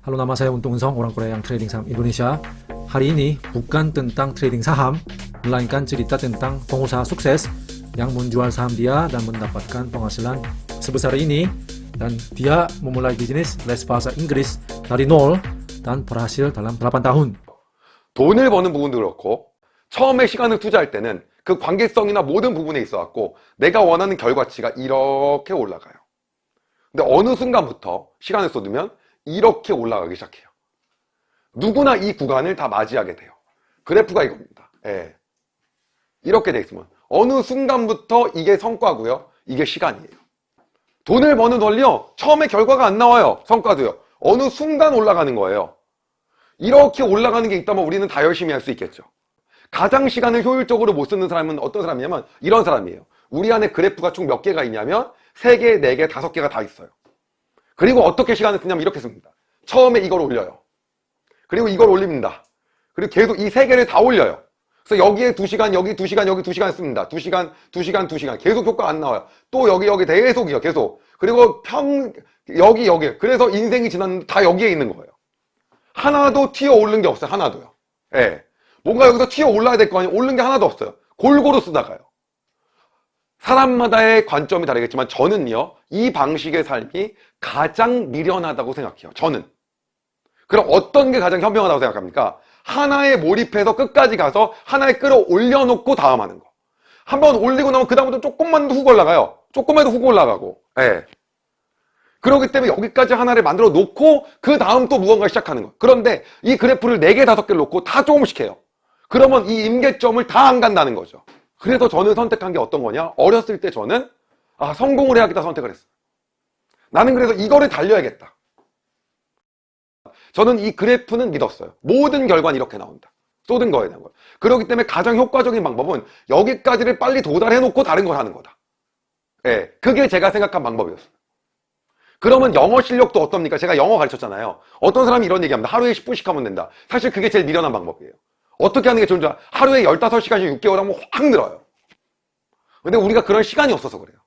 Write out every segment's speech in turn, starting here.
Halo, nama saya Untung Song, orang Korea yang trading saham Indonesia. Hari ini bukan tentang trading saham, melainkan cerita tentang pengusaha sukses yang menjual saham dia dan mendapatkan penghasilan sebesar ini. Dan dia memulai bisnis les bahasa Inggris dari nol dan berhasil dalam 8 tahun. 돈을 버는 부분도 그렇고 처음에 시간을 투자할 때는 그 관계성이나 모든 부분에 있어갖고 내가 원하는 결과치가 이렇게 올라가요. 근데 어느 순간부터 시간을 쏟으면 이렇게 올라가기 시작해요. 누구나 이 구간을 다 맞이하게 돼요. 그래프가 이겁니다. 예. 이렇게 돼 있으면 어느 순간부터 이게 성과고요. 이게 시간이에요. 돈을 버는 원리요. 처음에 결과가 안 나와요. 성과도요. 어느 순간 올라가는 거예요. 이렇게 올라가는 게 있다면 우리는 다 열심히 할 수 있겠죠. 가장 시간을 효율적으로 못 쓰는 사람은 어떤 사람이냐면 이런 사람이에요. 우리 안에 그래프가 총 몇 개가 있냐면 3개, 4개, 5개가 다 있어요. 그리고 어떻게 시간을 쓰냐면 이렇게 씁니다. 처음에 이걸 올려요. 그리고 이걸 올립니다. 그리고 계속 이 3개를 다 올려요. 그래서 여기에 2시간, 여기 2시간, 여기 2시간 씁니다. 2시간, 2시간, 2시간. 계속 효과 안 나와요. 또 여기 계속이요. 계속. 그리고 여기. 그래서 인생이 지났는데 다 여기에 있는 거예요. 하나도 튀어 오른 게 없어요. 하나도요. 예. 뭔가 여기서 튀어 올라야 될 거 아니에요. 오른 게 하나도 없어요. 골고루 쓰다가요. 사람마다의 관점이 다르겠지만 저는요, 이 방식의 삶이 가장 미련하다고 생각해요. 저는. 그럼 어떤 게 가장 현명하다고 생각합니까? 하나에 몰입해서 끝까지 가서 하나에 끌어올려놓고 다음 하는 거. 한번 올리고 나면 그 다음부터 조금만 더 훅 올라가요. 조금만 더 훅 올라가고. 예. 그렇기 때문에 여기까지 하나를 만들어 놓고 그 다음 또 무언가 시작하는 거. 그런데 이 그래프를 4개, 5개를 놓고 다 조금씩 해요. 그러면 이 임계점을 다 안 간다는 거죠. 그래서 저는 선택한 게 어떤 거냐? 어렸을 때 저는 성공을 해야겠다 선택을 했어요. 나는 그래서 이거를 달려야겠다. 저는 이 그래프는 믿었어요. 모든 결과는 이렇게 나온다. 쏟은 거에 대한 거. 그렇기 때문에 가장 효과적인 방법은 여기까지를 빨리 도달해 놓고 다른 걸 하는 거다. 예, 그게 제가 생각한 방법이었어요. 그러면 영어 실력도 어떻습니까? 제가 영어 가르쳤잖아요. 어떤 사람이 이런 얘기합니다. 하루에 10분씩 하면 된다. 사실 그게 제일 미련한 방법이에요. 어떻게 하는 게 좋은지 하루에 15시간씩 6개월 하면 확 늘어요. 근데 우리가 그런 시간이 없어서 그래요.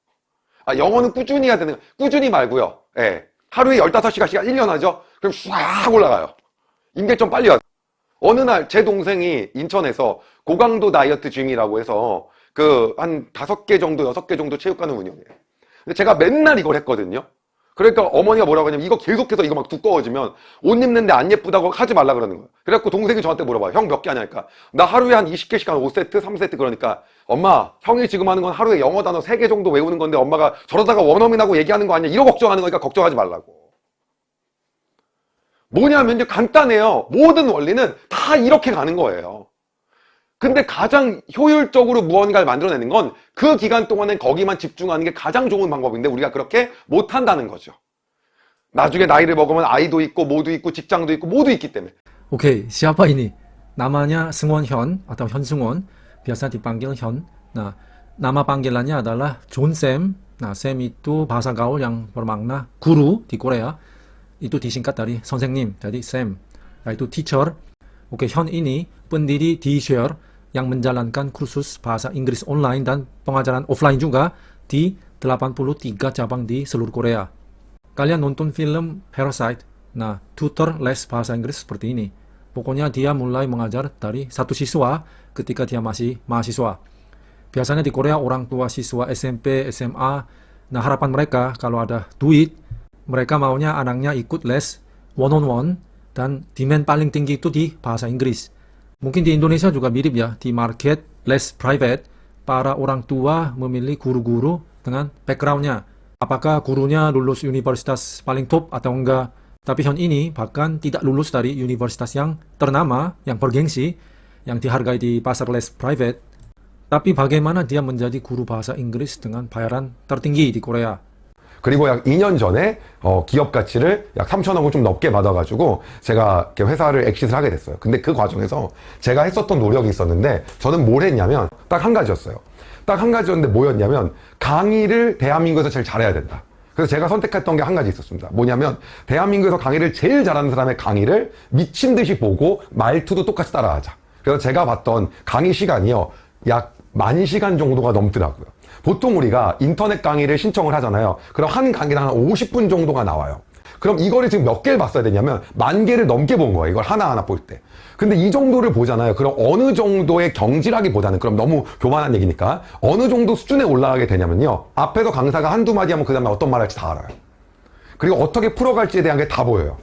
영어는 꾸준히 해야 되는 거예요. 꾸준히 말고요. 예. 하루에 15시간씩 1년 하죠? 그럼 쫙 올라가요. 임계점 빨리 와요. 어느 날 제 동생이 인천에서 고강도 다이어트 짐이라고 해서 한 5개 정도, 6개 정도 체육관을 운영해요. 근데 제가 맨날 이걸 했거든요. 그러니까 어머니가 뭐라고 하냐면 이거 계속해서 이거 막 두꺼워지면 옷 입는데 안 예쁘다고 하지 말라 그러는 거예요. 그래갖고 동생이 저한테 물어봐요. 형 몇 개 하냐니까. 나 하루에 한 20개씩 한 5세트, 3세트 그러니까 엄마 형이 지금 하는 건 하루에 영어 단어 3개 정도 외우는 건데 엄마가 저러다가 원어민하고 얘기하는 거 아니야. 이러고 걱정하는 거니까 걱정하지 말라고. 뭐냐면 이제 간단해요. 모든 원리는 다 이렇게 가는 거예요. 근데 가장 효율적으로 무언가를 만들어내는 건 그 기간 동안엔 거기만 집중하는 게 가장 좋은 방법인데 우리가 그렇게 못한다는 거죠. 나중에 나이를 먹으면 아이도 있고 모도 있고 직장도 있고 모두 있기 때문에. Oke, siapa ini? Namanya Seungwon Hyun atau Hyun Seungwon, biasa dipanggil Hyun. Nah, nama panggilannya adalah John Sam. Nah, Sam itu bahasa gaul yang bermakna guru di Korea. Itu disingkat dari 선생님, jadi Sam, yaitu teacher. Oke, Hyun ini pendiri D-Share yang menjalankan kursus bahasa Inggris online dan pengajaran offline juga di 83 cabang di seluruh Korea. Kalian nonton film Parasite, nah tutor les bahasa Inggris seperti ini. Pokoknya dia mulai mengajar dari satu siswa ketika dia masih mahasiswa. Biasanya di Korea orang tua siswa SMP, SMA, nah harapan mereka kalau ada duit, mereka maunya anaknya ikut les one-on-one dan demand paling tinggi itu di bahasa Inggris. Mungkin di Indonesia juga mirip ya, di market les private, para orang tua memilih guru-guru dengan backgroundnya. Apakah gurunya lulus universitas paling top atau enggak? Tapi Hyun ini bahkan tidak lulus dari universitas yang ternama, yang bergengsi, yang dihargai di pasar les private. Tapi bagaimana dia menjadi guru bahasa Inggris dengan bayaran tertinggi di Korea? 그리고 약 2년 전에 기업 가치를 약 3천억을 좀 넘게 받아가지고 제가 이렇게 회사를 엑싯을 하게 됐어요. 근데 그 과정에서 제가 했었던 노력이 있었는데 저는 뭘 했냐면 딱 한 가지였어요. 딱 한 가지였는데 뭐였냐면 강의를 대한민국에서 제일 잘해야 된다. 그래서 제가 선택했던 게 한 가지 있었습니다. 뭐냐면 대한민국에서 강의를 제일 잘하는 사람의 강의를 미친 듯이 보고 말투도 똑같이 따라하자. 그래서 제가 봤던 강의 시간이요. 약 10,000시간 정도가 넘더라고요. 보통 우리가 인터넷 강의를 신청을 하잖아요. 그럼 한 강의당 한 50분 정도가 나와요. 그럼 이거를 지금 몇 개를 봤어야 되냐면 10,000개를 넘게 본 거예요. 이걸 하나하나 볼 때. 근데 이 정도를 보잖아요. 그럼 어느 정도의 경지라기보다는, 그럼 너무 교만한 얘기니까 어느 정도 수준에 올라가게 되냐면요, 앞에서 강사가 한두 마디 하면 그 다음에 어떤 말 할지 다 알아요. 그리고 어떻게 풀어갈지에 대한 게 다 보여요.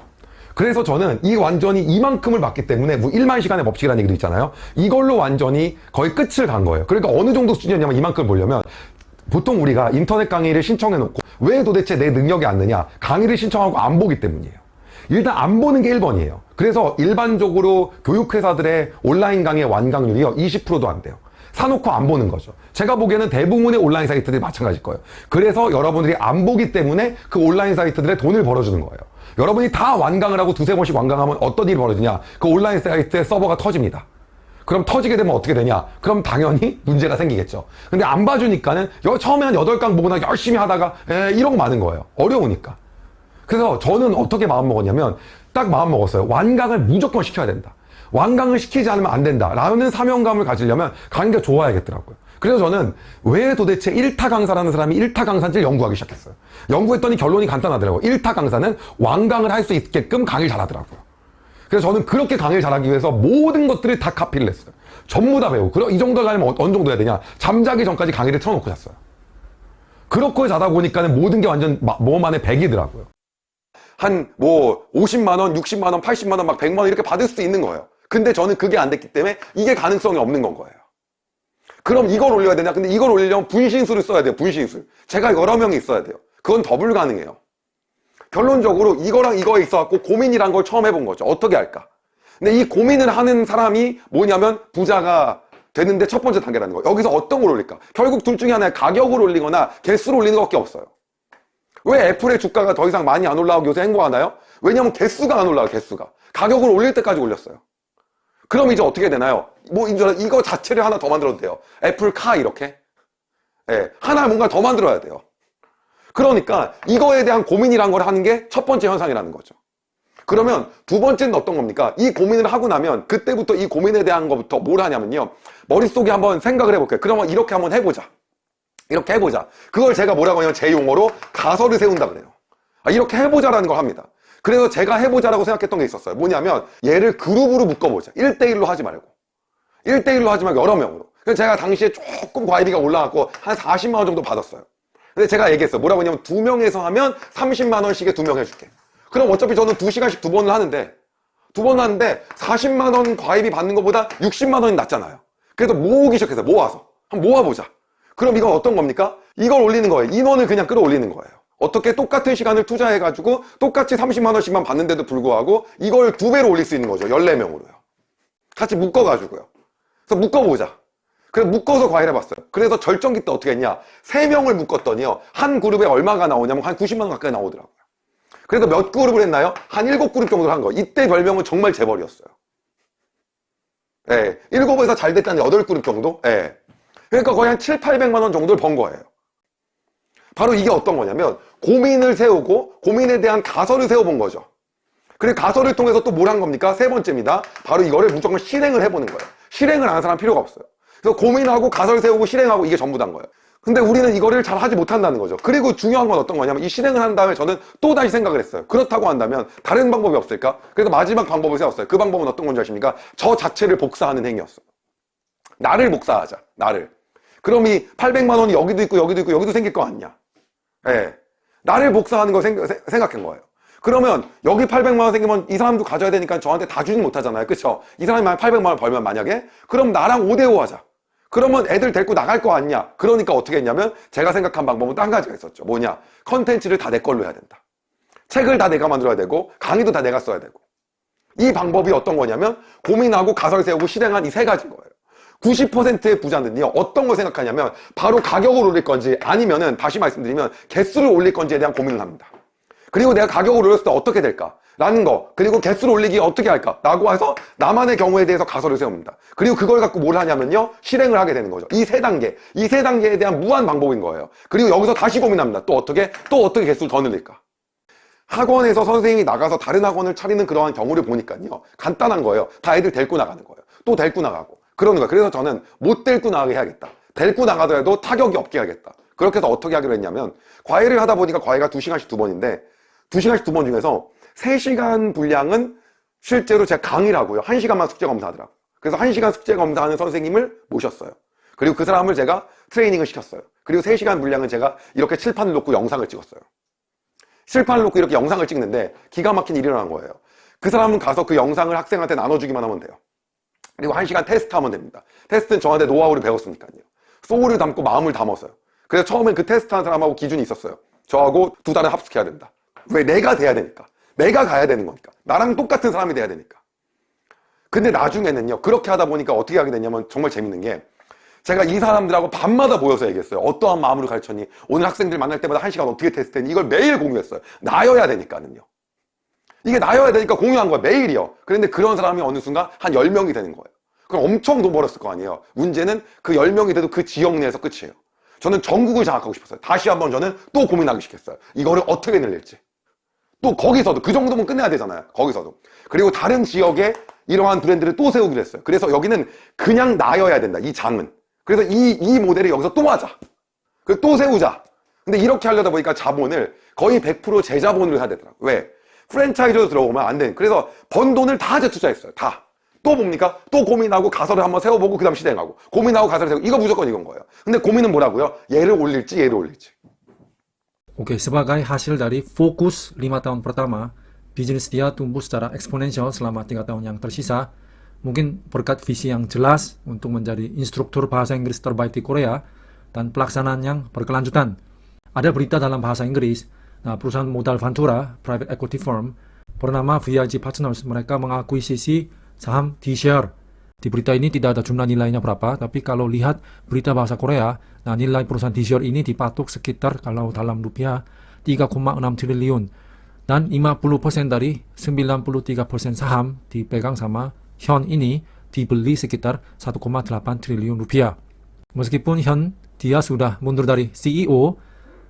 그래서 저는 이 완전히 이만큼을 봤기 때문에 1만 시간의 법칙이라는 얘기도 있잖아요. 이걸로 완전히 거의 끝을 간 거예요. 그러니까 어느 정도 수준이었냐면, 이만큼을 보려면 보통 우리가 인터넷 강의를 신청해 놓고 왜 도대체 내 능력이 안 느냐, 강의를 신청하고 안 보기 때문이에요. 일단 안 보는 게 1번이에요. 그래서 일반적으로 교육회사들의 온라인 강의 완강률이요 20%도 안 돼요. 사놓고 안 보는 거죠. 제가 보기에는 대부분의 온라인 사이트들이 마찬가지일 거예요. 그래서 여러분들이 안 보기 때문에 그 온라인 사이트들의 돈을 벌어주는 거예요. 여러분이 다 완강을 하고 두세 번씩 완강하면 어떤 일이 벌어지냐, 그 온라인 사이트의 서버가 터집니다. 그럼 터지게 되면 어떻게 되냐? 그럼 당연히 문제가 생기겠죠. 근데 안 봐주니까는 처음에 한 8강 보거나 열심히 하다가 이러고 마는 거예요. 어려우니까. 그래서 저는 어떻게 마음먹었냐면, 딱 마음먹었어요. 완강을 무조건 시켜야 된다. 완강을 시키지 않으면 안 된다 라는 사명감을 가지려면 강의가 좋아야겠더라고요. 그래서 저는 왜 도대체 1타 강사라는 사람이 1타 강사인지를 연구하기 시작했어요. 연구했더니 결론이 간단하더라고요. 1타 강사는 완강을 할 수 있게끔 강의를 잘하더라고요. 그래서 저는 그렇게 강의를 잘하기 위해서 모든 것들을 다 카피를 했어요. 전부 다 배우고. 그럼 이 정도 하려면 어느 정도 해야 되냐? 잠자기 전까지 강의를 틀어놓고 잤어요. 그렇게 자다 보니까는 모든 게 완전 몸 안에 백이더라고요. 한 50만 원, 60만 원, 80만 원, 막 100만 원 이렇게 받을 수도 있는 거예요. 근데 저는 그게 안 됐기 때문에 이게 가능성이 없는 건 거예요. 그럼 이걸 올려야 되냐? 근데 이걸 올리려면 분신술을 써야 돼요. 분신술. 제가 여러 명이 있어야 돼요. 그건 더 불가능해요. 결론적으로 이거랑 이거에 있어갖고 고민이란 걸 처음 해본 거죠. 어떻게 할까? 근데 이 고민을 하는 사람이 뭐냐면 부자가 되는데 첫 번째 단계라는 거예요. 여기서 어떤 걸 올릴까? 결국 둘 중에 하나에 가격을 올리거나 개수를 올리는 것밖에 없어요. 왜 애플의 주가가 더 이상 많이 안 올라가고 요새 행보하나요? 왜냐면 개수가 안 올라가요. 개수가. 가격을 올릴 때까지 올렸어요. 그럼 이제 어떻게 되나요? 이거 자체를 하나 더 만들어도 돼요. 애플카 이렇게. 하나 뭔가 더 만들어야 돼요. 그러니까 이거에 대한 고민이란 걸 하는 게 첫 번째 현상이라는 거죠. 그러면 두 번째는 어떤 겁니까? 이 고민을 하고 나면 그때부터 이 고민에 대한 것부터 뭘 하냐면요, 머릿속에 한번 생각을 해볼게요. 그러면 이렇게 한번 해보자. 이렇게 해보자. 그걸 제가 뭐라고 하냐면 제 용어로 가설을 세운다 그래요. 이렇게 해보자라는 걸 합니다. 그래서 제가 해보자라고 생각했던 게 있었어요. 뭐냐면 얘를 그룹으로 묶어보자. 1대1로 하지 말고. 1대1로 하지 말고 여러 명으로. 그래서 제가 당시에 조금 과외비가 올라갔고 한 40만 원 정도 받았어요. 근데 제가 얘기했어요. 뭐라고 했냐면 2명에서 하면 30만 원씩에 2명 해줄게. 그럼 어차피 저는 2시간씩 2번을 하는데 2번 하는데 40만 원 과외비 받는 것보다 60만 원이 낫잖아요. 그래서 모으기 시작해서 모아서 한번 모아보자. 그럼 이건 어떤 겁니까? 이걸 올리는 거예요. 인원을 그냥 끌어올리는 거예요. 어떻게 똑같은 시간을 투자해가지고 똑같이 30만 원씩만 받는데도 불구하고 이걸 2배로 올릴 수 있는 거죠. 14명으로요. 같이 묶어가지고요. 그래서 묶어보자. 그래서 묶어서 과외를 해봤어요. 그래서 절정기 때 어떻게 했냐? 3명을 묶었더니요, 한 그룹에 얼마가 나오냐면 한 90만 원 가까이 나오더라고요. 그래서 몇 그룹을 했나요? 한 7그룹 정도를 한 거예요. 이때 별명은 정말 재벌이었어요. 7에서 잘 됐다는 8그룹 정도? 그러니까 거의 한 7, 800만 원 정도를 번 거예요. 바로 이게 어떤 거냐면 고민을 세우고 고민에 대한 가설을 세워본 거죠. 그리고 가설을 통해서 또 뭘 한 겁니까? 세 번째입니다. 바로 이거를 무조건 실행을 해보는 거예요. 실행을 안 하는 사람 필요가 없어요. 그래서 고민하고 가설 세우고 실행하고 이게 전부 다인 거예요. 근데 우리는 이거를 잘 하지 못한다는 거죠. 그리고 중요한 건 어떤 거냐면 이 실행을 한 다음에 저는 또 다시 생각을 했어요. 그렇다고 한다면 다른 방법이 없을까? 그래서 마지막 방법을 세웠어요. 그 방법은 어떤 건지 아십니까? 저 자체를 복사하는 행위였어요. 나를 복사하자. 나를. 그럼 이 800만 원이 여기도 있고 여기도 있고 여기도 생길 거 아니냐? 나를 복사하는 걸 생각한 거예요. 그러면 여기 800만 원 생기면 이 사람도 가져야 되니까 저한테 다 주진 못하잖아요. 그쵸? 이 사람이 800만 원 벌면 만약에 그럼 나랑 5대5 하자. 그러면 애들 데리고 나갈 거 아니냐? 그러니까 어떻게 했냐면 제가 생각한 방법은 또 한 가지가 있었죠. 뭐냐? 컨텐츠를 다 내 걸로 해야 된다. 책을 다 내가 만들어야 되고 강의도 다 내가 써야 되고. 이 방법이 어떤 거냐면 고민하고 가설 세우고 실행한 이 세 가지인 거예요. 90%의 부자들은요, 어떤 걸 생각하냐면 바로 가격을 올릴 건지 아니면은 다시 말씀드리면 개수를 올릴 건지에 대한 고민을 합니다. 그리고 내가 가격을 올렸을 때 어떻게 될까? 라는 거, 그리고 개수를 올리기 어떻게 할까? 라고 해서 나만의 경우에 대해서 가설을 세웁니다. 그리고 그걸 갖고 뭘 하냐면요, 실행을 하게 되는 거죠. 이 세 단계에 대한 무한 방법인 거예요. 그리고 여기서 다시 고민합니다. 또 어떻게 개수를 더 늘릴까? 학원에서 선생님이 나가서 다른 학원을 차리는 그러한 경우를 보니까요, 간단한 거예요. 다 애들 데리고 나가는 거예요. 또 데리고 나가고. 그러는 거예요. 그래서 저는 못 데리고 나가게 해야겠다. 데리고 나가더라도 타격이 없게 해야겠다. 그렇게 해서 어떻게 하기로 했냐면 과외를 하다 보니까 과외가 2시간씩 2번인데 2시간씩 2번 중에서 3시간 분량은 실제로 제가 강의를 하고요. 1시간만 숙제 검사하더라고요. 그래서 1시간 숙제 검사하는 선생님을 모셨어요. 그리고 그 사람을 제가 트레이닝을 시켰어요. 그리고 3시간 분량은 제가 이렇게 칠판을 놓고 영상을 찍었어요. 칠판을 놓고 이렇게 영상을 찍는데 기가 막힌 일이 일어난 거예요. 그 사람은 가서 그 영상을 학생한테 나눠주기만 하면 돼요. 그리고 1시간 테스트하면 됩니다. 테스트는 저한테 노하우를 배웠으니까요. 소울을 담고 마음을 담았어요. 그래서 처음엔 그 테스트한 사람하고 기준이 있었어요. 저하고 2달을 합숙해야 된다. 왜? 내가 돼야 되니까. 내가 가야 되는 거니까. 나랑 똑같은 사람이 돼야 되니까. 근데 나중에는요, 그렇게 하다 보니까 어떻게 하게 됐냐면 정말 재밌는 게, 제가 이 사람들하고 밤마다 모여서 얘기했어요. 어떠한 마음으로 가르쳤니? 오늘 학생들 만날 때마다 1시간 어떻게 테스트했니? 이걸 매일 공유했어요. 나여야 되니까는요. 이게 나여야 되니까 공유한 거야. 매일이요. 그런데 그런 사람이 어느 순간 한 10명이 되는 거예요. 그럼 엄청 돈 벌었을 거 아니에요. 문제는 그 10명이 돼도 그 지역 내에서 끝이에요. 저는 전국을 장악하고 싶었어요. 다시 한번 저는 또 고민하기 시작했어요. 이거를 어떻게 늘릴지. 또 거기서도 그 정도면 끝내야 되잖아요. 거기서도. 그리고 다른 지역에 이러한 브랜드를 또 세우기로 했어요. 그래서 여기는 그냥 나여야 된다. 이 장은. 그래서 이 모델을 여기서 또 하자. 그리고 또 세우자. 근데 이렇게 하려다 보니까 자본을 거의 100% 제 자본으로 해야 되더라고요. 왜? 프랜차이즈로 들어오면 안 되는. 그래서 번 돈을 다 재투자했어요. 다. 또 뭡니까? 또 고민하고 가설을 한번 세워보고 그 다음 실행하고. 고민하고 가설을 세우고. 이거 무조건 이건 거예요. 근데 고민은 뭐라고요? 얘를 올릴지 얘를 올릴지. Oke, sebagai hasil dari fokus 5 tahun pertama, bisnis dia tumbuh secara eksponensial selama 3 tahun yang tersisa. Mungkin berkat visi yang jelas untuk menjadi instruktur bahasa Inggris terbaik di Korea dan pelaksanaan yang berkelanjutan. Ada berita dalam bahasa Inggris, perusahaan modal Ventura, private equity firm, bernama VIG Partners, mereka mengakuisisi saham D-Share. Di berita ini tidak ada jumlah nilainya berapa, tapi kalau lihat berita bahasa Korea, nilai perusahaan D-Share ini dipatok sekitar kalau dalam rupiah 3,6 triliun. Dan 50% dari 93% saham dipegang sama Hyun ini dibeli sekitar 1,8 triliun rupiah. Meskipun Hyun, dia sudah mundur dari CEO,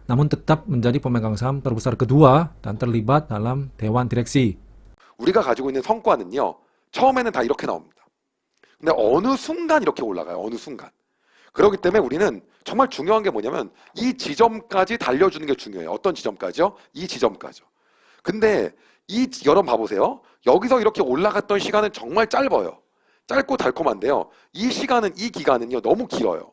namun tetap menjadi pemegang saham terbesar kedua dan terlibat dalam dewan direksi. 우리가 가지고 있는 성과는요, 처음에는 다 이렇게 나옵니다. 근데 어느 순간 이렇게 올라가요. 어느 순간. 그렇기 때문에 우리는 정말 중요한 게 뭐냐면 이 지점까지 달려주는 게 중요해요. 어떤 지점까지요? 이 지점까지요. 근데 여러분 봐보세요. 여기서 이렇게 올라갔던 시간은 정말 짧아요. 짧고 달콤한데요. 이 시간은, 이 기간은요, 너무 길어요.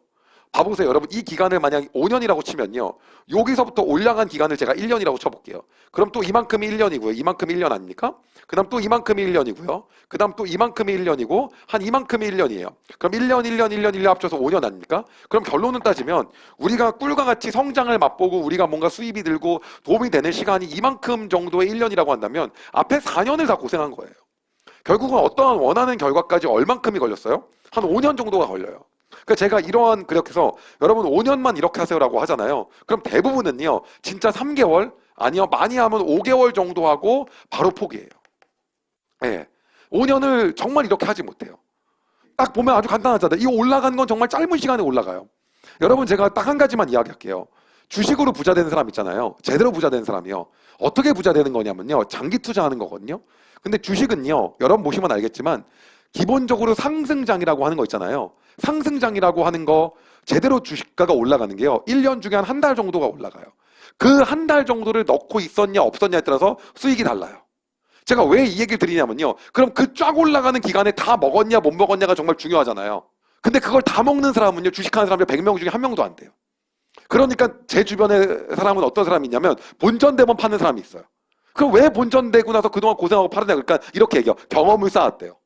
봐보세요. 여러분, 이 기간을 만약 5년이라고 치면요, 여기서부터 올라간 기간을 제가 1년이라고 쳐볼게요. 그럼 또 이만큼이 1년이고요. 이만큼이 1년 아닙니까? 그 다음 또 이만큼이 1년이고요. 그 다음 또 이만큼이 1년이고 한 이만큼이 1년이에요. 그럼 1년, 1년, 1년, 1년 합쳐서 5년 아닙니까? 그럼 결론은 따지면 우리가 꿀과 같이 성장을 맛보고 우리가 뭔가 수입이 들고 도움이 되는 시간이 이만큼 정도의 1년이라고 한다면 앞에 4년을 다 고생한 거예요. 결국은 어떠한 원하는 결과까지 얼만큼이 걸렸어요? 한 5년 정도가 걸려요. 그러니까 제가 그렇게 해서 여러분 5년만 이렇게 하세요라고 하잖아요. 그럼 대부분은요, 진짜 3개월, 아니요, 많이 하면 5개월 정도 하고 바로 포기해요. 예. 5년을 정말 이렇게 하지 못해요. 딱 보면 아주 간단하잖아요. 이 올라간 건 정말 짧은 시간에 올라가요. 여러분, 제가 딱 한 가지만 이야기할게요. 주식으로 부자 되는 사람 있잖아요. 제대로 부자 되는 사람이요. 어떻게 부자 되는 거냐면요, 장기 투자하는 거거든요. 근데 주식은요, 여러분 보시면 알겠지만 기본적으로 상승장이라고 하는 거 있잖아요. 상승장이라고 하는 거, 제대로 주식가가 올라가는 게요, 1년 중에 한 한 달 정도가 올라가요. 그 한 달 정도를 넣고 있었냐 없었냐에 따라서 수익이 달라요. 제가 왜 이 얘기를 드리냐면요, 그럼 그 쫙 올라가는 기간에 다 먹었냐 못 먹었냐가 정말 중요하잖아요. 근데 그걸 다 먹는 사람은요, 주식하는 사람들 100명 중에 1명도 안 돼요. 그러니까 제 주변의 사람은 어떤 사람이 있냐면 본전대본 파는 사람이 있어요. 그럼 왜 본전되고 나서 그동안 고생하고 팔았냐? 그러니까 이렇게 얘기해요. 경험을 쌓았대요.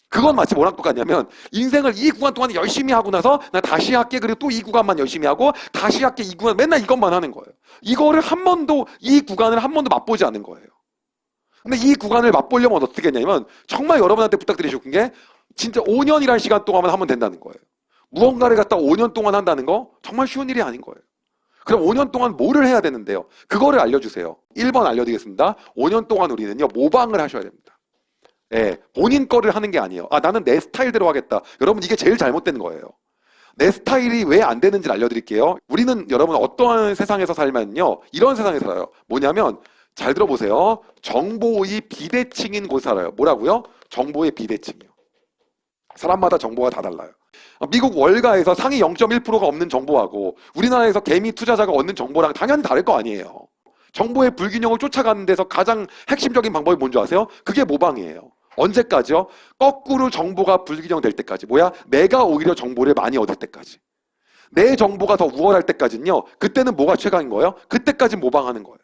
그건 마치 뭐랑 똑같냐면 인생을 이 구간 동안 열심히 하고 나서 나 다시 할게, 그리고 또 이 구간만 열심히 하고 다시 할게, 이 구간 맨날 이것만 하는 거예요. 이거를 한 번도, 이 구간을 한 번도 맛보지 않은 거예요. 근데 이 구간을 맛보려면 어떻게 했냐면 정말 여러분한테 부탁드리고 싶은 게 진짜 5년이라는 시간 동안만 하면 된다는 거예요. 무언가를 갖다 5년 동안 한다는 거 정말 쉬운 일이 아닌 거예요. 그럼 5년 동안 뭐를 해야 되는데요? 그거를 알려주세요. 1번 알려드리겠습니다. 5년 동안 우리는요, 모방을 하셔야 됩니다. 예, 본인 거를 하는 게 아니에요. 나는 내 스타일대로 하겠다. 여러분, 이게 제일 잘못된 거예요. 내 스타일이 왜 안 되는지 알려드릴게요. 우리는 여러분 어떠한 세상에서 살면요, 이런 세상에 살아요. 뭐냐면, 잘 들어보세요. 정보의 비대칭인 곳에 살아요. 뭐라고요? 정보의 비대칭이요. 사람마다 정보가 다 달라요. 미국 월가에서 상위 0.1%가 없는 정보하고 우리나라에서 개미 투자자가 얻는 정보랑 당연히 다를 거 아니에요. 정보의 불균형을 쫓아가는 데서 가장 핵심적인 방법이 뭔지 아세요? 그게 모방이에요. 언제까지요? 거꾸로 정보가 불균형될 때까지. 뭐야? 내가 오히려 정보를 많이 얻을 때까지. 내 정보가 더 우월할 때까지는요. 그때는 뭐가 최강인 거예요? 그때까지 모방하는 거예요.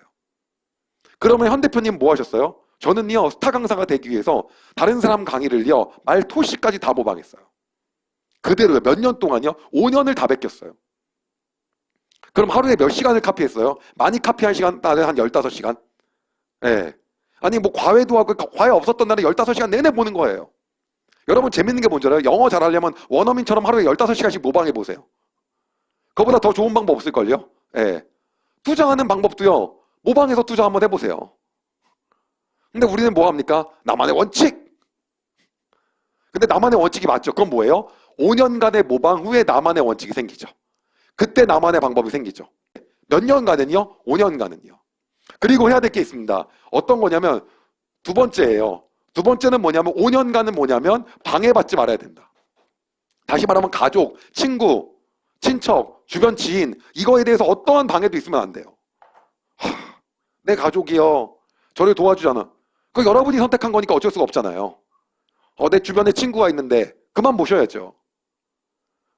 그러면 현 대표님 뭐 하셨어요? 저는요, 스타 강사가 되기 위해서 다른 사람 강의를요, 말 토시까지 다 모방했어요. 그대로요. 몇 년 동안요? 5년을 다 베꼈어요. 그럼 하루에 몇 시간을 카피했어요? 많이 카피한 시간, 나는 한 15시간? 예. 아니, 뭐, 과외도 하고, 과외 없었던 날에 15시간 내내 보는 거예요. 여러분, 재밌는 게 뭔지 알아요? 영어 잘하려면 원어민처럼 하루에 15시간씩 모방해보세요. 그거보다 더 좋은 방법 없을걸요? 예. 투자하는 방법도요, 모방해서 투자 한번 해보세요. 근데 우리는 뭐 합니까? 나만의 원칙! 근데 나만의 원칙이 맞죠? 그건 뭐예요? 5년간의 모방 후에 나만의 원칙이 생기죠. 그때 나만의 방법이 생기죠. 몇 년간은요? 5년간은요. 그리고 해야 될 게 있습니다. 어떤 거냐면 두 번째예요. 두 번째는 뭐냐면 5년간은 뭐냐면 방해받지 말아야 된다. 다시 말하면 가족, 친구, 친척, 주변 지인 이거에 대해서 어떠한 방해도 있으면 안 돼요. 내 가족이요. 저를 도와주잖아. 그거 여러분이 선택한 거니까 어쩔 수가 없잖아요. 내 주변에 친구가 있는데 그만 모셔야죠.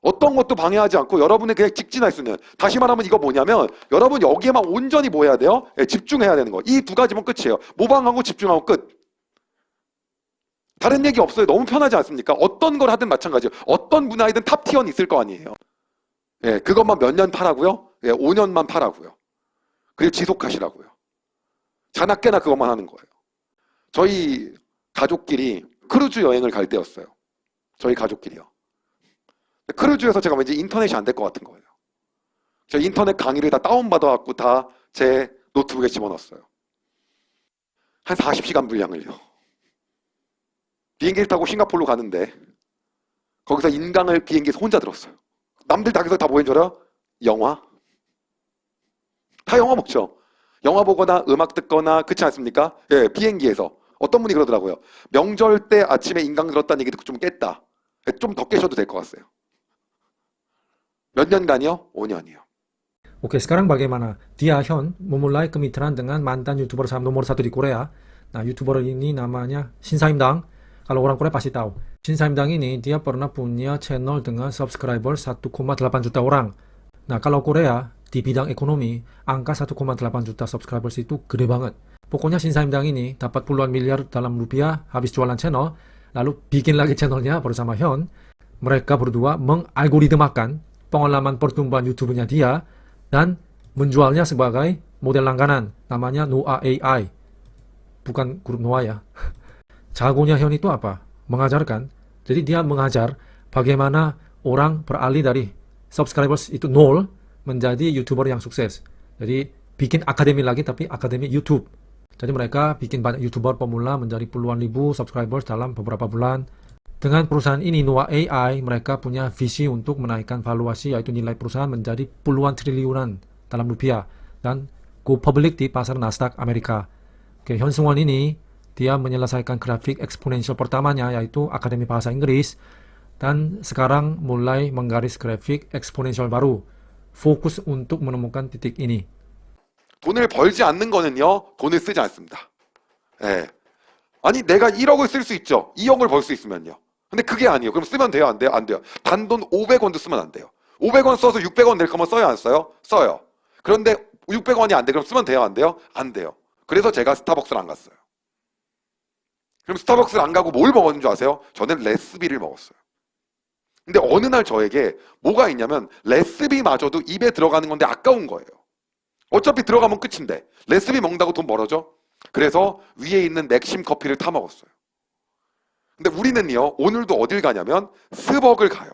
어떤 것도 방해하지 않고 여러분의 그냥 직진할 수 있는, 다시 말하면 이거 뭐냐면 여러분 여기에만 온전히 뭐 해야 돼요? 집중해야 되는 거. 이 두 가지면 끝이에요. 모방하고 집중하고 끝. 다른 얘기 없어요. 너무 편하지 않습니까? 어떤 걸 하든 마찬가지예요. 어떤 분야이든 탑티어는 있을 거 아니에요. 그것만 몇 년 파라고요? 5년만 파라고요. 그리고 지속하시라고요. 자나깨나 그것만 하는 거예요. 저희 가족끼리 크루즈 여행을 갈 때였어요. 저희 가족끼리요. 크루즈에서 제가 왠지 인터넷이 안 될 것 같은 거예요. 제가 인터넷 강의를 다 다운받아갖고 다 제 노트북에 집어넣었어요. 한 40시간 분량을요. 비행기를 타고 싱가포르로 가는데 거기서 인강을 비행기에서 혼자 들었어요. 남들 다 뭐 했는 줄 알아요? 영화? 다 영화 보죠. 영화 보거나 음악 듣거나 그렇지 않습니까? 비행기에서. 어떤 분이 그러더라고요. 명절 때 아침에 인강 들었다는 얘기 듣고 좀 깼다. 좀 더 깨셔도 될 것 같아요. 몇 년간이요? 5년이요. Oke, sekarang bagaimana? Dia Hyun memulai kemitraan dengan mantan YouTuber saham nomor 1 di Korea. Nah, YouTuber ini namanya Shin Saimdang. Kalau orang Korea pasti tahu. Shin Saimdang ini dia pernah punya channel dengan subscriber 1,8 juta orang. Nah, kalau Korea di bidang ekonomi, angka 1,8 juta subscribers itu gede banget. Pokoknya Shin Saimdang ini dapat puluhan miliar dalam rupiah habis jualan channel, lalu bikin lagi channelnya bersama Hyun. Mereka berdua mengalgoritmakan pengalaman pertumbuhan YouTube-nya dia dan menjualnya sebagai model langganan. Namanya Noah AI. Bukan grup Noah ya. Jagonya Hyun itu apa? Mengajarkan. Jadi dia mengajar bagaimana orang beralih dari subscribers itu 0 menjadi YouTuber yang sukses. Jadi bikin akademi lagi tapi akademi YouTube. Jadi mereka bikin banyak YouTuber pemula menjadi puluhan ribu subscribers dalam beberapa bulan. Dengan perusahaan ini, Noah AI, mereka punya visi untuk menaikkan valuasi, yaitu nilai perusahaan menjadi puluhan triliunan dalam rupiah dan go public di pasar Nasdaq Amerika. Oke, Hyun Seung-won ini dia menyelesaikan grafik eksponensial pertamanya, yaitu Akademi Bahasa Inggris, dan sekarang mulai menggaris grafik eksponensial baru. Fokus untuk menemukan titik ini. 돈을 벌지 않는 거는요, 돈을 쓰지 않습니다. 아니, 내가 1억을 쓸 수 있죠. 2억을 벌 수 있으면요. 근데 그게 아니에요. 그럼 쓰면 돼요? 안 돼요? 안 돼요. 단돈 500원도 쓰면 안 돼요. 500원 써서 600원 낼 거면 써요? 안 써요? 써요. 그런데 600원이 안 돼. 그럼 쓰면 돼요? 안 돼요? 안 돼요. 그래서 제가 스타벅스를 안 갔어요. 그럼 스타벅스를 안 가고 뭘 먹었는 줄 아세요? 저는 레스비를 먹었어요. 근데 어느 날 저에게 뭐가 있냐면 레스비마저도 입에 들어가는 건데 아까운 거예요. 어차피 들어가면 끝인데 레스비 먹는다고 돈 벌어져? 그래서 위에 있는 맥심 커피를 타 먹었어요. 근데 우리는요, 오늘도 어딜 가냐면 스벅을 가요.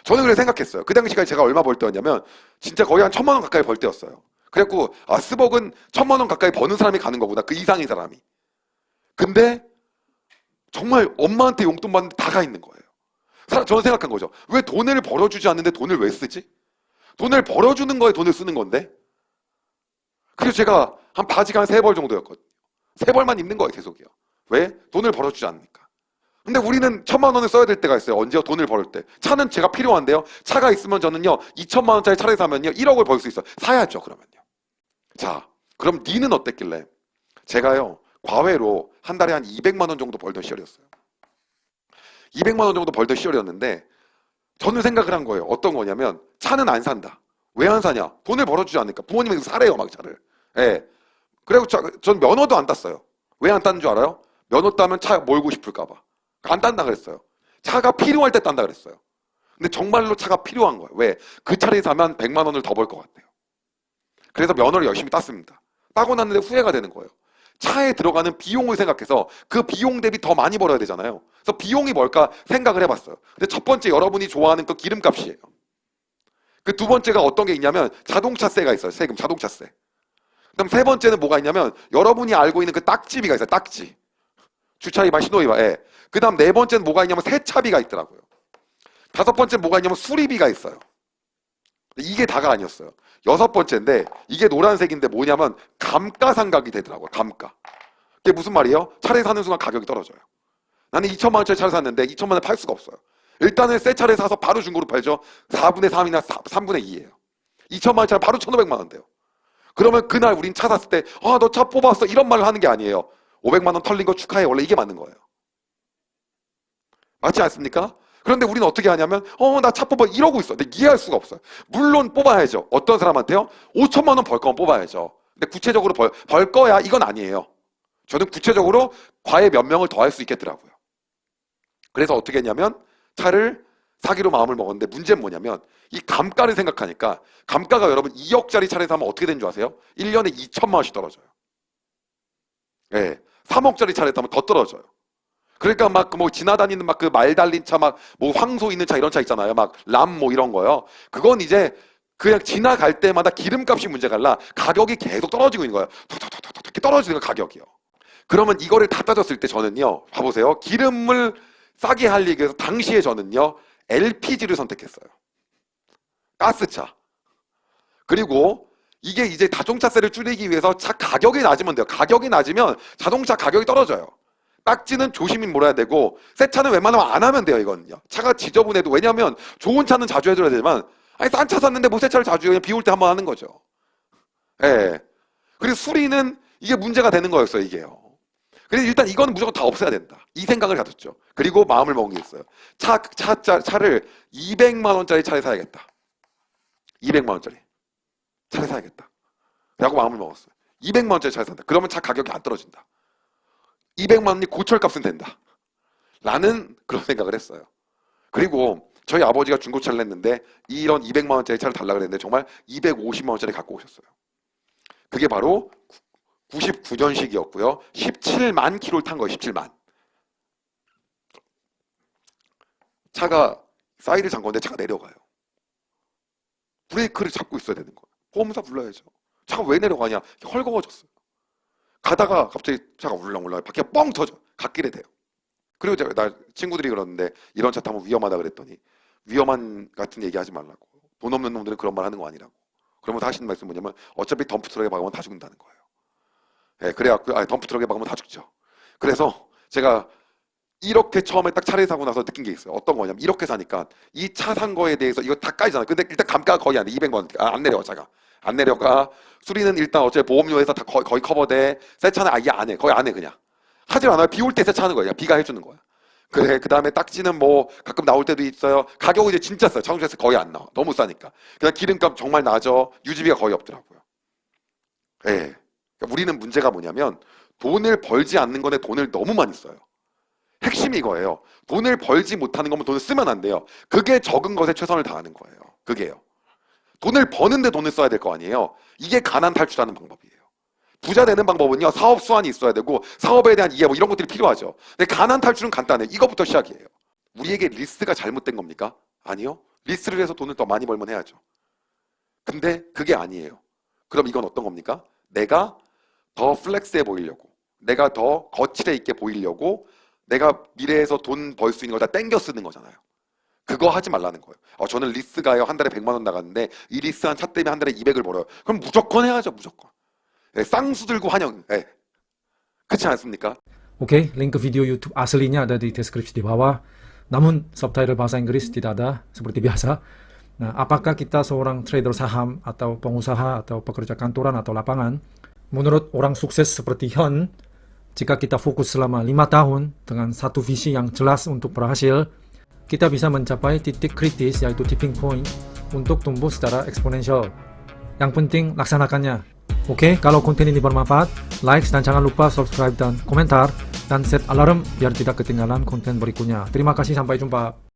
저는 그래 생각했어요. 그 당시까지 제가 얼마 벌 때였냐면 진짜 거의 한 1,000만 원 가까이 벌 때였어요. 그래갖고 스벅은 1,000만 원 가까이 버는 사람이 가는 거구나. 그 이상의 사람이. 근데 정말 엄마한테 용돈 받는데 다 가 있는 거예요. 저는 생각한 거죠. 왜 돈을 벌어주지 않는데 돈을 왜 쓰지? 돈을 벌어주는 거에 돈을 쓰는 건데. 그래서 제가 한 바지가 한 3벌 정도였거든요. 3벌만 입는 거예요, 계속이요. 왜? 돈을 벌어주지 않으니까. 근데 우리는 1,000만 원을 써야 될 때가 있어요. 언제요? 돈을 벌을 때. 차는 제가 필요한데요. 차가 있으면 저는요, 2,000만 원짜리 차를 사면요, 1억을 벌 수 있어요. 사야죠, 그러면요. 자, 그럼 니는 어땠길래? 제가요, 과외로 한 달에 한 200만 원 정도 벌던 시절이었어요. 200만 원 정도 벌던 시절이었는데 저는 생각을 한 거예요. 어떤 거냐면 차는 안 산다. 왜 안 사냐? 돈을 벌어주지 않으니까. 부모님이 사래요, 막 차를. 예. 그리고 전 면허도 안 땄어요. 왜 안 땄는 줄 알아요? 면허 따면 차 몰고 싶을까 봐. 안 딴다 그랬어요. 차가 필요할 때 딴다 그랬어요. 근데 정말로 차가 필요한 거예요. 왜? 그 차를 사면 100만 원을 더 벌 것 같아요. 그래서 면허를 열심히 땄습니다. 따고 났는데 후회가 되는 거예요. 차에 들어가는 비용을 생각해서 그 비용 대비 더 많이 벌어야 되잖아요. 그래서 비용이 뭘까 생각을 해봤어요. 근데 첫 번째 여러분이 좋아하는 그 기름값이에요. 그 두 번째가 어떤 게 있냐면 자동차세가 있어요. 세금, 자동차세. 그다음 세 번째는 뭐가 있냐면 여러분이 알고 있는 그 딱지비가 있어요. 딱지. 주차비와 신호비와. 예. 그다음 네 번째는 뭐가 있냐면 세차비가 있더라고요. 다섯 번째는 뭐가 있냐면 수리비가 있어요. 이게 다가 아니었어요. 여섯 번째인데 이게 노란색인데 뭐냐면 감가상각이 되더라고요. 감가. 그게 무슨 말이에요? 차를 사는 순간 가격이 떨어져요. 나는 2천만 원짜리 차를 샀는데 2천만 원에 팔 수가 없어요. 일단은 새 차를 사서 바로 중고로 팔죠. 4분의 3이나 3분의 2예요. 2천만 원짜리 바로 1,500만 원 돼요. 그러면 그날 우린 차 샀을 때 너 차 뽑았어 이런 말을 하는 게 아니에요. 500만 원 털린 거 축하해. 원래 이게 맞는 거예요. 맞지 않습니까? 그런데 우리는 어떻게 하냐면 나 차 뽑아 이러고 있어. 근데 이해할 수가 없어요. 물론 뽑아야죠. 어떤 사람한테요? 5천만 원 벌 거면 뽑아야죠. 근데 구체적으로 벌 거야 이건 아니에요. 저는 구체적으로 과외 몇 명을 더 할 수 있겠더라고요. 그래서 어떻게 했냐면 차를 사기로 마음을 먹었는데 문제는 뭐냐면 이 감가를 생각하니까 감가가 여러분 2억짜리 차를 사면 어떻게 되는 줄 아세요? 1년에 2천만 원씩 떨어져요. 예, 3억짜리 차를 타면 더 떨어져요. 그러니까 막 뭐 지나다니는 막 그 말 달린 차 막 뭐 황소 있는 차 이런 차 있잖아요. 막 람 뭐 이런 거요. 그건 이제 그냥 지나갈 때마다 기름값이 문제가 아니라 가격이 계속 떨어지고 있는 거예요. 톡톡톡톡 이렇게 떨어지는 거 가격이요. 그러면 이거를 다 따졌을 때 저는요. 봐보세요. 기름을 싸게 하기 위해서 당시에 저는요. LPG를 선택했어요. 가스차. 그리고 이게 이제 자동차세를 줄이기 위해서 차 가격이 낮으면 돼요. 가격이 낮으면 자동차 가격이 떨어져요. 딱지는 조심히 몰아야 되고 새 차는 웬만하면 안 하면 돼요. 이거는요. 차가 지저분해도 왜냐하면 좋은 차는 자주 해줘야 되지만 아니 싼 차 샀는데 뭐 새 차를 자주 그냥 비 올 때 한번 하는 거죠. 예. 그리고 수리는 이게 문제가 되는 거였어요. 이게요. 그래서 일단 이거는 무조건 다 없애야 된다. 이 생각을 가졌죠. 그리고 마음을 먹은 게 있어요. 차를 200만 원짜리 차를 사야겠다. 200만 원짜리 차를 사야겠다. 라고 마음을 먹었어요. 200만 원짜리 차를 산다. 그러면 차 가격이 안 떨어진다. 200만 원이 고철값은 된다. 라는 그런 생각을 했어요. 그리고 저희 아버지가 중고차를 냈는데 이런 200만 원짜리 차를 달라고 했는데 정말 250만 원짜리 갖고 오셨어요. 그게 바로 99년식이었고요. 17만 킬로를 탄 거예요. 17만. 차가 사이드 잠궜는데 차가 내려가요. 브레이크를 잡고 있어야 되는 거예요. 보험사 불러야죠. 차가 왜 내려가냐? 헐거워졌어요. 가다가 갑자기 차가 울렁울렁 바퀴가 뻥 터져. 갓길에 대요. 그리고 나 친구들이 그러는데 이런 차 타면 위험하다 그랬더니 위험한 같은 얘기 하지 말라고. 돈 없는 놈들은 그런 말 하는 거 아니라고. 그러면서 하시는 말씀 뭐냐면 어차피 덤프트럭에 박으면 다 죽는다는 거예요. 예, 그래갖고 덤프트럭에 박으면 다 죽죠. 그래서 제가 이렇게 처음에 딱 차를 사고 나서 느낀 게 있어요. 어떤 거냐면 이렇게 사니까 이 차 산 거에 대해서 이거 다 까이잖아요. 근데 일단 감가가 거의 안 돼. 200만 원. 안 내려가 차가. 안 내려가. 수리는 일단 어차피 보험료에서 다 거의 커버돼. 새 차는 아예 안 해. 거의 안 해 그냥. 하질 않아요. 비 올 때 새 차 하는 거예요. 비가 해주는 거야. 그래. 그 다음에 딱지는 뭐 가끔 나올 때도 있어요. 가격은 이제 진짜 싸요. 자동차에서 거의 안 나와. 너무 싸니까. 그냥 기름값 정말 낮아. 유지비가 거의 없더라고요. 예. 그러니까 우리는 문제가 뭐냐면 돈을 벌지 않는 건데 돈을 너무 많이 써요. 핵심이 이거예요. 돈을 벌지 못하는 거면 돈을 쓰면 안 돼요. 그게 적은 것에 최선을 다하는 거예요. 그게요. 돈을 버는데 돈을 써야 될 거 아니에요. 이게 가난 탈출하는 방법이에요. 부자 되는 방법은요. 사업 수완이 있어야 되고 사업에 대한 이해 뭐 이런 것들이 필요하죠. 근데 가난 탈출은 간단해요. 이것부터 시작이에요. 우리에게 리스트가 잘못된 겁니까? 아니요. 리스트를 해서 돈을 더 많이 벌면 해야죠. 근데 그게 아니에요. 그럼 이건 어떤 겁니까? 내가 더 플렉스해 보이려고, 내가 더 거칠해 있게 보이려고 내가 미래에서 돈 벌 수 있는 걸 다 땡겨 쓰는 거잖아요. 그거 하지 말라는 거예요. 저는 리스가요 한 달에 100만 원 나갔는데 이 리스 한 차 때문에 한 달에 200을 벌어요. 그럼 무조건 해야죠. 무조건. 쌍수 들고 환영. 그렇지 않습니까? Oke, link ke video YouTube aslinya ada di deskripsi di bawah. Namun subtitle bahasa Inggris tidak ada seperti biasa. Nah, apakah kita seorang trader saham atau pengusaha atau pekerja kantoran atau lapangan? Menurut orang sukses seperti Hyun, jika kita fokus selama 5 tahun dengan satu visi yang jelas untuk berhasil, kita bisa mencapai titik kritis yaitu tipping point untuk tumbuh secara eksponensial. Yang penting laksanakannya. Oke, kalau konten ini bermanfaat, like dan jangan lupa subscribe dan komentar dan set alarm biar tidak ketinggalan konten berikutnya. Terima kasih, sampai jumpa.